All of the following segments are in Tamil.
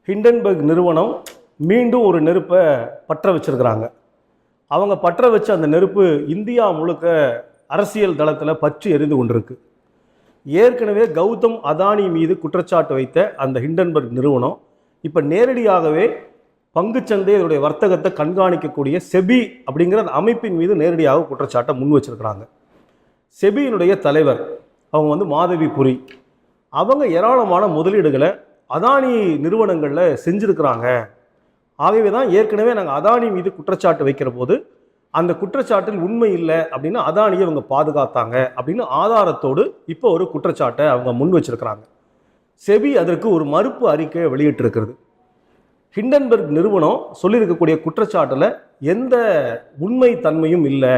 ஹிண்டன்பர்க் நிறுவனம் மீண்டும் ஒரு நெருப்பை பற்ற வச்சிருக்கிறாங்க. அவங்க பற்ற வச்ச அந்த நெருப்பு இந்தியா முழுக்க அரசியல் தளத்தில் பற்றி எரிந்து கொண்டிருக்கு. ஏற்கனவே கௌதம் அதானி மீது குற்றச்சாட்டு வைத்த அந்த ஹிண்டன்பர்க் நிறுவனம் இப்போ நேரடியாகவே பங்குச்சந்தை இதனுடைய வர்த்தகத்தை கண்காணிக்கக்கூடிய செபி அப்படிங்கிற அந்த அமைப்பின் மீது நேரடியாக குற்றச்சாட்டை முன் வச்சிருக்கிறாங்க. செபியினுடைய தலைவர் அவங்க மாதவி புரி, அவங்க ஏராளமான முதலீடுகளை அதானி நிறுவனங்களில் செஞ்சுருக்கிறாங்க. ஆகவே தான் ஏற்கனவே நாங்கள் அதானி மீது குற்றச்சாட்டு வைக்கிற போது அந்த குற்றச்சாட்டில் உண்மை இல்லை அப்படின்னு அதானியை அவங்க பாதுகாத்தாங்க அப்படின்னு ஆதாரத்தோடு இப்போ ஒரு குற்றச்சாட்டை அவங்க முன் வச்சிருக்கிறாங்க. செபி அதற்கு ஒரு மறுப்பு அறிக்கையை வெளியிட்டிருக்கிறது. ஹிண்டன்பர்க் நிறுவனம் சொல்லியிருக்கக்கூடிய குற்றச்சாட்டில் எந்த உண்மை தன்மையும் இல்லை,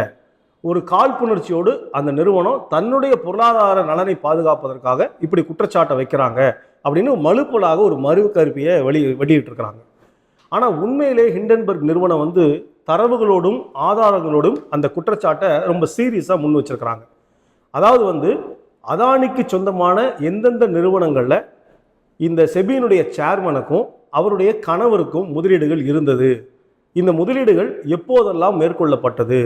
ஒரு காழ்ப்புணர்ச்சியோடு அந்த நிறுவனம் தன்னுடைய பொருளாதார நலனை பாதுகாப்பதற்காக இப்படி குற்றச்சாட்டை வைக்கிறாங்க அப்படின்னு மலுப்பலாக ஒரு மறுகருப்பியை வெளியிட்டிருக்கிறாங்க. ஆனால் உண்மையிலே ஹிண்டன்பர்க் நிறுவனம் தரவுகளோடும் ஆதாரங்களோடும் அந்த குற்றச்சாட்டை ரொம்ப சீரியஸாக முன் வச்சிருக்கிறாங்க. அதாவது அதானிக்கு சொந்தமான எந்தெந்த நிறுவனங்களில் இந்த செபியினுடைய சேர்மனுக்கும் அவருடைய கணவருக்கும் முதலீடுகள் இருந்தது, இந்த முதலீடுகள் எப்போதெல்லாம் மேற்கொள்ளப்பட்டது,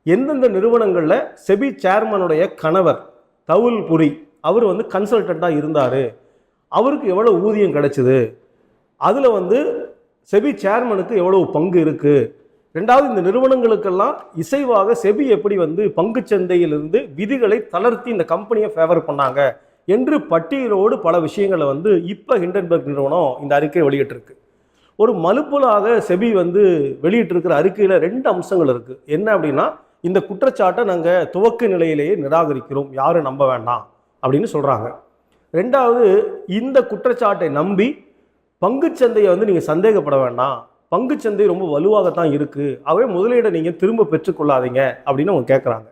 எந்தெந்த நிறுவனங்களில் செபி சேர்மனுடைய கணவர் தவுல் புரி அவர் கன்சல்டண்ட்டாக இருந்தார், அவருக்கு எவ்வளோ ஊதியம் கிடைச்சிது, அதில் செபி சேர்மனுக்கு எவ்வளவு பங்கு இருக்குது, ரெண்டாவது இந்த நிறுவனங்களுக்கெல்லாம் இசைவாக செபி எப்படி பங்குச்சந்தையிலிருந்து விதிகளை தளர்த்தி இந்த கம்பெனியை ஃபேவர் பண்ணாங்க என்று பட்டியலோடு பல விஷயங்களை இப்போ ஹிண்டன்பர்க் நிறுவனம் இந்த அறிக்கையை வெளியிட்டிருக்கு. ஒரு மலுப்பலாக செபி வெளியிட்டிருக்கிற அறிக்கையில் 2 அம்சங்கள் இருக்குது. என்ன அப்படின்னா, இந்த குற்றச்சாட்டை நாங்கள் துவக்க நிலையிலேயே நிராகரிக்கிறோம், யாரும் நம்ப வேண்டாம் அப்படின்னு சொல்கிறாங்க. ரெண்டாவது, இந்த குற்றச்சாட்டை நம்பி பங்குச்சந்தையை நீங்கள் சந்தேகப்பட வேண்டாம், பங்குச்சந்தை ரொம்ப வலுவாகத்தான் இருக்குது, ஆகவே முதலீடை நீங்கள் திரும்ப பெற்றுக்கொள்ளாதீங்க அப்படின்னு அவங்க கேட்குறாங்க.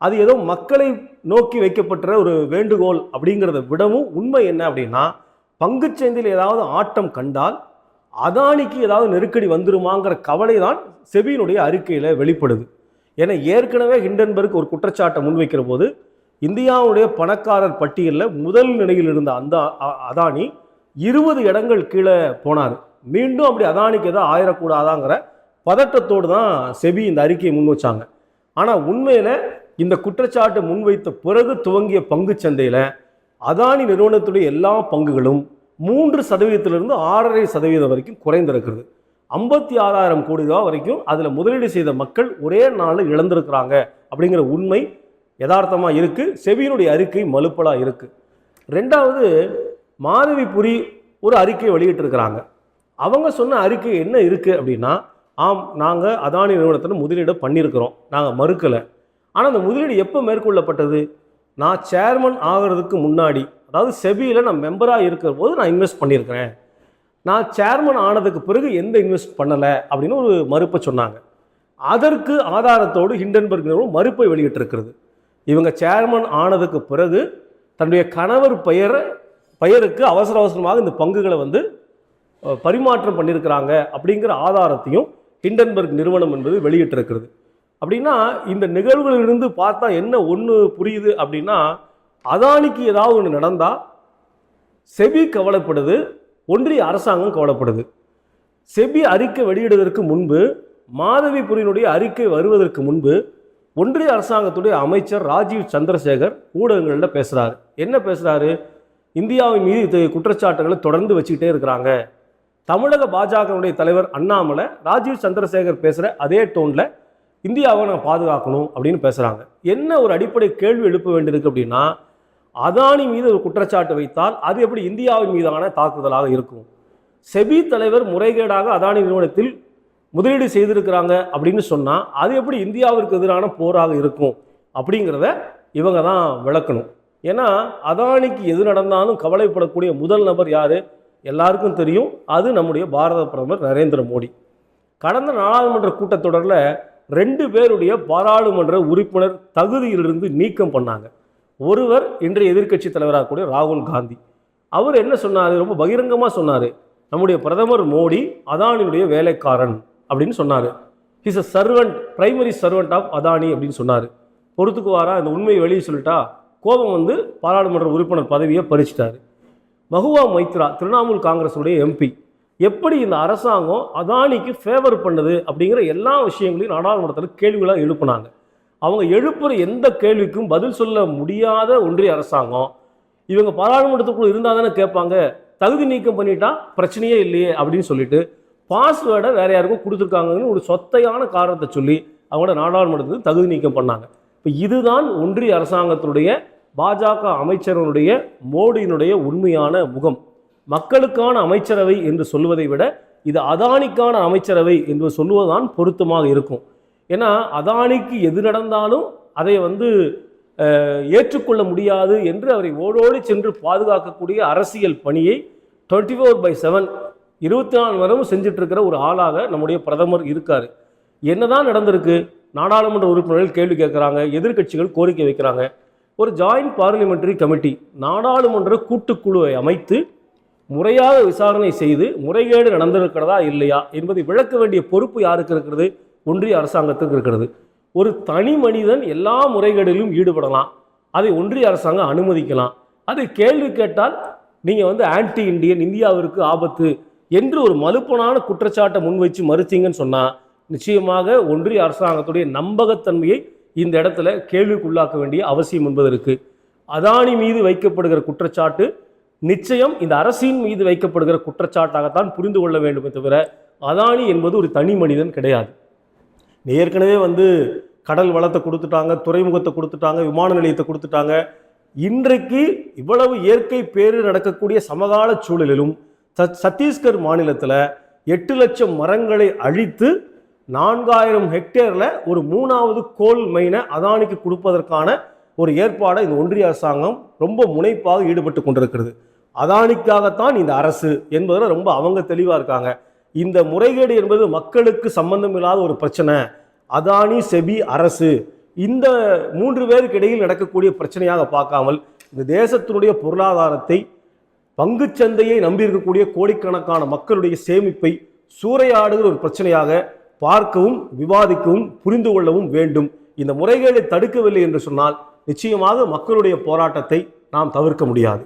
அது ஏதோ மக்களை நோக்கி வைக்கப்பட்ட ஒரு வேண்டுகோள் அப்படிங்கிறத விடவும் உண்மை என்ன அப்படின்னா, பங்குச்சந்தையில் ஏதாவது ஆட்டம் கண்டால் அதானிக்கு ஏதாவது நெருக்கடி வந்துருமாங்கிற கவலை தான் செபியினுடைய அறிக்கையில் வெளிப்படுது. ஏன்னா ஏற்கனவே ஹிண்டன்பர்க் ஒரு குற்றச்சாட்டை முன்வைக்கிற போது இந்தியாவுடைய பணக்காரர் பட்டியலில் முதல் நிலையில் இருந்த அந்த அதானி 20 இடங்கள் கீழே போனார். மீண்டும் அப்படி அதானிக்கு எதாவது ஆயிடக்கூடாதாங்கிற பதட்டத்தோடு தான் செபி இந்த அறிக்கையை முன் வச்சாங்க. ஆனால் உண்மையில் இந்த குற்றச்சாட்டு முன்வைத்த பிறகு துவங்கிய பங்கு சந்தையில் அதானி நிறுவனத்துடைய எல்லா பங்குகளும் 3% 6.5% வரைக்கும் குறைந்திருக்கிறது. 56,000 கோடி ரூபா வரைக்கும் அதில் முதலீடு செய்த மக்கள் ஒரே நாளில் இழந்திருக்கிறாங்க அப்படிங்கிற உண்மை யதார்த்தமாக இருக்குது. செபியினுடைய அறிக்கை மலுப்பலாக இருக்குது. ரெண்டாவது, மாதவி புரி ஒரு அறிக்கையை வெளியிட்டிருக்கிறாங்க. அவங்க சொன்ன அறிக்கை என்ன இருக்குது அப்படின்னா, ஆம், நாங்கள் அதானி நிறுவனத்தில் முதலீடு பண்ணியிருக்கிறோம், நாங்கள் மறுக்கலை. ஆனால் அந்த முதலீடு எப்போ மேற்கொள்ளப்பட்டது? நான் சேர்மன் ஆகிறதுக்கு முன்னாடி, அதாவது செபியில் நான் மெம்பராக இருக்கிற போது நான் இன்வெஸ்ட் பண்ணியிருக்கிறேன், நான் சேர்மன் ஆனதுக்கு பிறகு எந்த இன்வெஸ்ட் பண்ணலை அப்படின்னு ஒரு மறுப்பை சொன்னாங்க. அதற்கு ஆதாரத்தோடு ஹிண்டன்பர்க் நிறுவனம் மறுப்பை வெளியிட்டிருக்கிறது. இவங்க சேர்மன் ஆனதுக்கு பிறகு தன்னுடைய கணவர் பெயருக்கு அவசர அவசரமாக இந்த பங்குகளை பரிமாற்றம் பண்ணியிருக்கிறாங்க அப்படிங்கிற ஆதாரத்தையும் ஹிண்டன்பர்க் நிறுவனம் என்பது வெளியிட்டிருக்கிறது. அப்படின்னா இந்த நிகழ்வுகளிலிருந்து பார்த்தா என்ன ஒன்று புரியுது அப்படின்னா, அதானிக்கு ஏதாவது ஒன்று நடந்தால் செபி கவலைப்படுது, ஒன்றிய அரசாங்கம் கவலைப்படுது. செபி அறிக்கை வெளியிடுவதற்கு முன்பு, மாதவி புரியினுடைய அறிக்கை வருவதற்கு முன்பு ஒன்றிய அரசாங்கத்துடைய அமைச்சர் ராஜீவ் சந்திரசேகர் ஊடகங்களில் பேசுகிறாரு. என்ன பேசுகிறாரு? இந்தியாவின் மீது குற்றச்சாட்டுகளை தொடர்ந்து வச்சுக்கிட்டே இருக்கிறாங்க. தமிழக பாஜகவுடைய தலைவர் அண்ணாமலை ராஜீவ் சந்திரசேகர் பேசுகிற அதே டோனில் இந்தியாவை நான் பாதுகாக்கணும் அப்படின்னு பேசுகிறாங்க. என்ன ஒரு அடிப்படை கேள்வி எழுப்ப வேண்டியிருக்கு அப்படின்னா, அதானி மீது ஒரு குற்றச்சாட்டு வைத்தால் அது எப்படி இந்தியாவின் மீதான தாக்குதலாக இருக்கும்? செபி தலைவர் முறைகேடாக அதானி நிறுவனத்தில் முதலீடு செய்திருக்கிறாங்க அப்படின்னு சொன்னால் அது எப்படி இந்தியாவிற்கு எதிரான போராக இருக்கும் அப்படிங்கிறத இவங்க தான் விளக்கணும். ஏன்னா அதானிக்கு எது நடந்தாலும் கவலைப்படக்கூடிய முதல் நபர் யார்? எல்லாருக்கும் தெரியும், அது நம்முடைய பாரத பிரதமர் நரேந்திர மோடி. கடந்த நாடாளுமன்ற கூட்டத்தொடரில் 2 பேருடைய பாராளுமன்ற உறுப்பினர் தகுதியிலிருந்து நீக்கம் பண்ணாங்க. ஒருவர் இன்றைய எதிர்க்கட்சி தலைவராக கூடிய ராகுல் காந்தி. அவர் என்ன சொன்னார்? ரொம்ப பகிரங்கமாக சொன்னார், நம்முடைய பிரதமர் மோடி அதானியுடைய வேலைக்காரன் அப்படின்னு சொன்னார். His a servant, primary servant of Adani அப்படின்னு சொன்னார். பொறுத்துக்குவாரா? இந்த உண்மையை வெளியே சொல்லிட்டா கோபம் பாராளுமன்ற உறுப்பினர் பதவியை பறிச்சிட்டாரு. மகுவா மைத்ரா திரிணாமுல் காங்கிரஸுடைய எம்பி எப்படி இந்த அரசாங்கம் அதானிக்கு ஃபேவர் பண்ணுது அப்படிங்கிற எல்லா விஷயங்களையும் நாடாளுமன்றத்தில் கேள்விகளாக எழுப்புனாங்க. அவங்க எழுப்புகிற எந்த கேள்விக்கும் பதில் சொல்ல முடியாத ஒன்றிய அரசாங்கம் இவங்க பாராளுமன்றத்துக்குள்ள இருந்தால் தானே கேட்பாங்க, தகுதி நீக்கம் பண்ணிட்டா பிரச்சனையே இல்லையே அப்படின்னு சொல்லிட்டு பாஸ்வேர்டை வேற யாருக்கும் கொடுத்துருக்காங்கன்னு ஒரு சொத்தையான காரணத்தை சொல்லி அவங்களோட நாடாளுமன்றத்துக்கு தகுதி நீக்கம் பண்ணாங்க. இப்போ இதுதான் ஒன்றிய அரசாங்கத்தினுடைய பாஜக அமைச்சரனுடைய மோடியினுடைய உண்மையான முகம். மக்களுக்கான அமைச்சரவை என்று சொல்வதை விட இது அதானிக்கான அமைச்சரவை என்று சொல்லுவதுதான் பொருத்தமாக இருக்கும். ஏன்னா அதானிக்கு எது நடந்தாலும் அதை ஏற்றுக்கொள்ள முடியாது என்று அவரை ஓடோடி சென்று பாதுகாக்கக்கூடிய அரசியல் பணியை 24/7 24 நேரமும் செஞ்சுட்டு இருக்கிற ஒரு ஆளாக நம்முடைய பிரதமர் இருக்காரு. என்னதான் நடந்திருக்கு? நாடாளுமன்ற உறுப்பினர்கள் கேள்வி கேட்குறாங்க, எதிர்கட்சிகள் கோரிக்கை வைக்கிறாங்க. ஒரு ஜாயிண்ட் பார்லிமெண்டரி கமிட்டி நாடாளுமன்ற கூட்டுக்குழுவை அமைத்து முறையாக விசாரணை செய்து முறைகேடு நடந்திருக்கிறதா இல்லையா என்பதை விளக்க வேண்டிய பொறுப்பு யாருக்கு இருக்கிறது? ஒன்றிய அரசாங்கத்துக்கு இருக்கிறது. ஒரு தனி மனிதன் எல்லா முறைகேடிலும் ஈடுபடலாம், அதை ஒன்றிய அரசாங்கம் அனுமதிக்கலாம். அதை கேள்வி கேட்டால் நீங்கள் ஆன்டி இண்டியன், இந்தியாவிற்கு ஆபத்து என்று ஒரு மலுப்பனான குற்றச்சாட்டை முன்வைச்சு மறுத்தீங்கன்னு சொன்னால் நிச்சயமாக ஒன்றிய அரசாங்கத்துடைய நம்பகத்தன்மையை இந்த இடத்துல கேள்விக்குள்ளாக்க வேண்டிய அவசியம் என்பது இருக்கு. அதானி மீது வைக்கப்படுகிற குற்றச்சாட்டு நிச்சயம் இந்த அரசின் மீது வைக்கப்படுகிற குற்றச்சாட்டாகத்தான் புரிந்து கொள்ள வேண்டுமே தவிர அதானி என்பது ஒரு தனி மனிதன் கிடையாது. ஏற்கனவே கடல் வளத்தை கொடுத்துட்டாங்க, துறைமுகத்தை கொடுத்துட்டாங்க, விமான நிலையத்தை கொடுத்துட்டாங்க. இன்றைக்கு இவ்வளவு இயற்கை பேரிடர் நடக்கக்கூடிய சமகால சூழலிலும் சத்தீஸ்கர் மாநிலத்தில் 8 லட்சம் மரங்களை அழித்து 4000 ஹெக்டேரில் ஒரு 3வது கோல் மைனை அதானிக்கு கொடுப்பதற்கான ஒரு ஏற்பாடை இந்த ஒன்றிய அரசாங்கம் ரொம்ப முனைப்பாக ஈடுபட்டு கொண்டிருக்கிறது. அதானிக்காகத்தான் இந்த அரசு என்பதில் ரொம்ப அவங்க தெளிவாக இருக்காங்க. இந்த முறைகேடு என்பது மக்களுக்கு சம்பந்தம் இல்லாத ஒரு பிரச்சனை. அதானி, செபி, அரசு இந்த 3 பேருக்கு இடையில் நடக்கக்கூடிய பிரச்சனையாக பார்க்காமல் இந்த தேசத்தினுடைய பொருளாதாரத்தை, பங்குச்சந்தையை நம்பியிருக்கக்கூடிய கோடிக்கணக்கான மக்களுடைய சேமிப்பை சூறையாடுகிற ஒரு பிரச்சனையாக பார்க்கவும் விவாதிக்கவும் புரிந்து கொள்ளவும் வேண்டும். இந்த முறைகேடை தடுக்கவில்லை என்று சொன்னால் நிச்சயமாக மக்களுடைய போராட்டத்தை நாம் தவிர்க்க முடியாது.